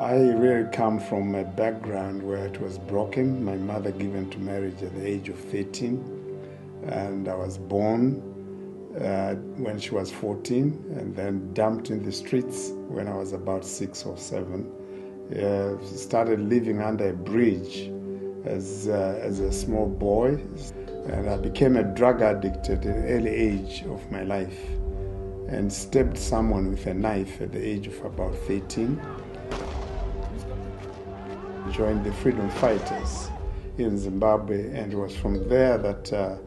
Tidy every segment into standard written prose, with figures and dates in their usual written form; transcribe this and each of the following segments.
I really come from a background where it was broken. My mother given to marriage at the age of 13, and I was born when she was 14, and then dumped in the streets when I was about 6 or 7. Started living under a bridge as a small boy, and I became a drug addict at an early age of my life, and stabbed someone with a knife at the age of about 13. Joined the freedom fighters in Zimbabwe, and it was from there that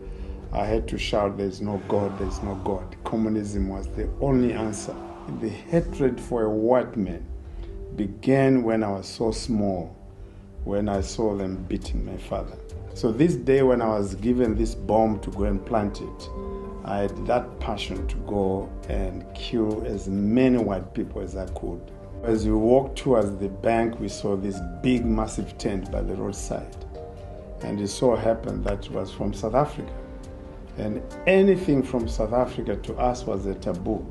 I had to shout, "There's no God, there's no God." Communism was the only answer. The hatred for a white man began when I was so small, when I saw them beating my father. So this day when I was given this bomb to go and plant it, I had that passion to go and kill as many white people as I could. As we walked towards the bank, we saw this big, massive tent by the roadside. And it so happened that it was from South Africa. And anything from South Africa to us was a taboo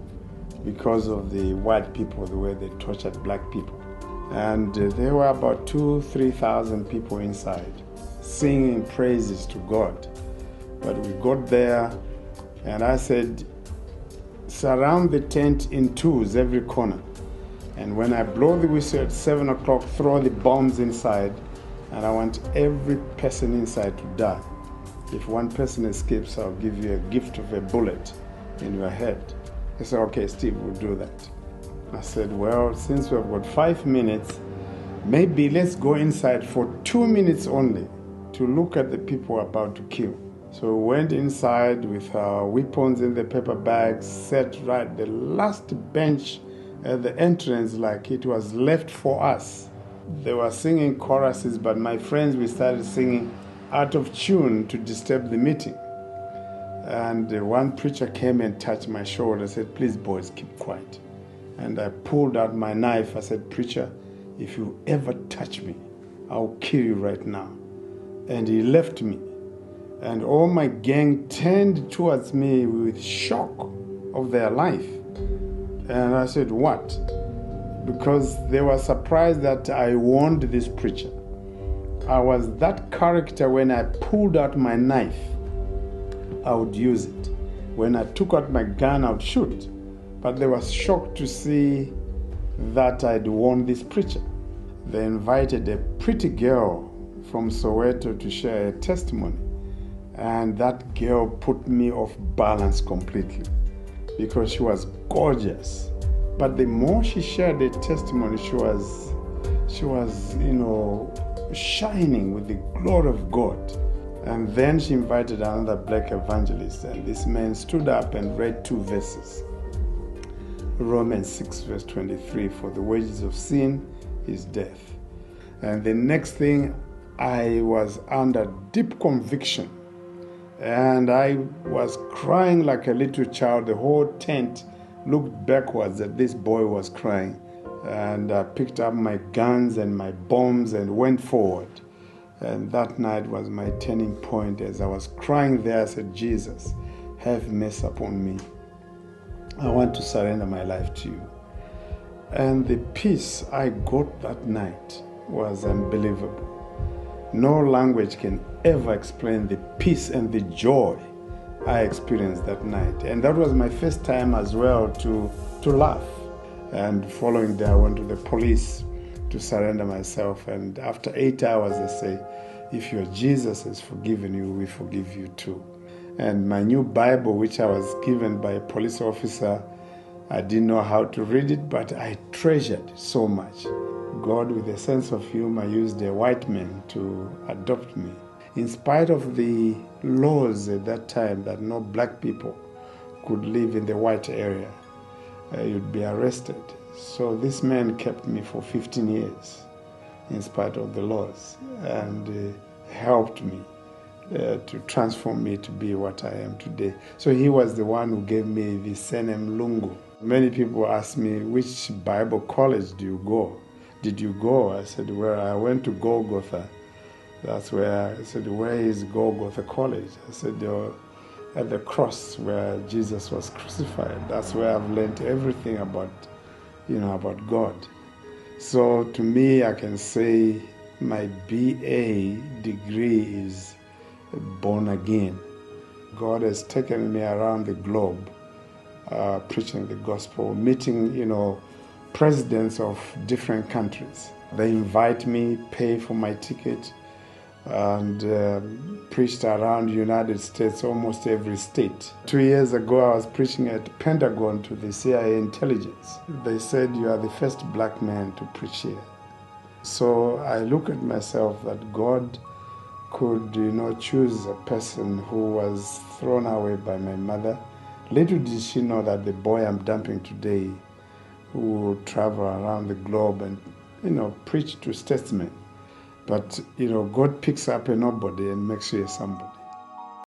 because of the white people, the way they tortured black people. And there were about 2,000-3,000 people inside singing praises to God. But we got there, and I said, surround the tent in twos every corner. And when I blow the whistle at 7 o'clock, throw the bombs inside, and I want every person inside to die. If one person escapes, I'll give you a gift of a bullet in your head. He said, okay, Steve, we'll do that. I said, well, since we've got 5 minutes, maybe let's go inside for 2 minutes only to look at the people we're about to kill. So we went inside with our weapons in the paper bags, sat right the last bench at the entrance like it was left for us. They were singing choruses, but my friends, we started singing out of tune to disturb the meeting. And one preacher came and touched my shoulder and said, please boys, keep quiet. And I pulled out my knife. I said, preacher, if you ever touch me, I'll kill you right now. And he left me. And all my gang turned towards me with shock of their life. And I said, what? Because they were surprised that I warned this preacher. I was that character. When I pulled out my knife, I would use it. When I took out my gun, I would shoot. But they were shocked to see that I'd warned this preacher. They invited a pretty girl from Soweto to share a testimony. And that girl put me off balance completely because she was gorgeous. But the more she shared the testimony, she was, shining with the glory of God. And then she invited another black evangelist, and this man stood up and read 2 verses. Romans 6 verse 23, for the wages of sin is death. And the next thing, I was under deep conviction. And I was crying like a little child. The whole tent looked backwards as this boy was crying. And I picked up my guns and my bombs and went forward. And that night was my turning point. As I was crying there, I said, Jesus, have mercy upon me. I want to surrender my life to you. And the peace I got that night was unbelievable. No language can ever explain the peace and the joy I experienced that night. And that was my first time as well to laugh. And following that, I went to the police to surrender myself. And after 8 hours, they say, if your Jesus has forgiven you, we forgive you too. And my new Bible, which I was given by a police officer, I didn't know how to read it, but I treasured so much. God, with a sense of humor, used a white man to adopt me. In spite of the laws at that time that no black people could live in the white area, you'd be arrested. So this man kept me for 15 years in spite of the laws, and helped me to transform me to be what I am today. So he was the one who gave me the surname Lungu. Many people ask me, which Bible college did you go? I said, well, I went to Golgotha. That's where I said, where is Golgotha College? I said, at the cross where Jesus was crucified. That's where I've learned everything about God. So to me, I can say my BA degree is born again. God has taken me around the globe, preaching the gospel, meeting, presidents of different countries. They invite me, pay for my ticket, and preached around the United States, almost every state. 2 years ago, I was preaching at Pentagon to the CIA intelligence. They said, "You are the first black man to preach here." So I look at myself that God could, choose a person who was thrown away by my mother. Little did she know that the boy I'm dumping today will travel around the globe and, preach to statesmen. But, God picks up a nobody and makes you a somebody.